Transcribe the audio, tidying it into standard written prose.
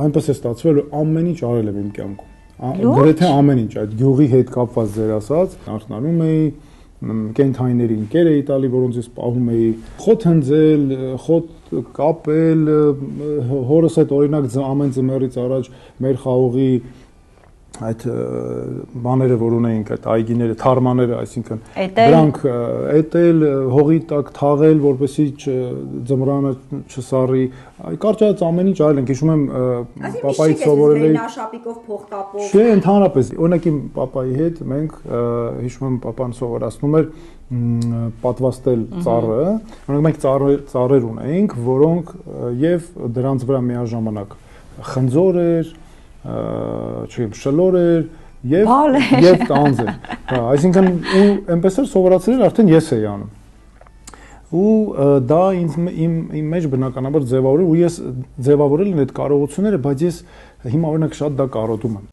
Այնպես է ստացվել, որ ամեն ինչ արել եմ իմ կյանքում։ Գրեթե ամեն ինչ, այդ գյուղի հետ կապված ձեր ասած, արթնանում էի, կենթայիների ընկեր էի տալի, որոնց ես պահում էի, խոտ հնձել, խոտ կապել, հորս հետ օրինակ ամեն ձմեռից առաջ մեր խաղողի այդ բաները, որ ունեինք, այդ այգիները, թարմաները, այսինքն դրանք էտել, հողի տակ թաղել, որպեսզի ձմռանը չսառի, կարճած ամեն ինչ արել ենք, հիշում եմ պապայից սովորել էի։ Նաշապիկով փող կապով։ Չէ, ընդհանրապես, օրինակ իմ պապայի հետ մենք հիշում եմ պապան սովորացնում էր պատվաստել ծառը, օրինակ մենք ծառեր ունեինք, որոնք եւ դրանց վրա միաժամանակ խնձոր էր, չգիտեմ, շլոր էր եւ տանձ էր։ Հա, այսինքն ու այնպես էր սովորացրել արդեն ես էի անում։ Ու դա իմ մեջ բնականաբար ձևավորել ու ես ձևավորել եմ այդ կարողությունները, բայց ես հիմա օրինակ շատ դա կարոտում եմ։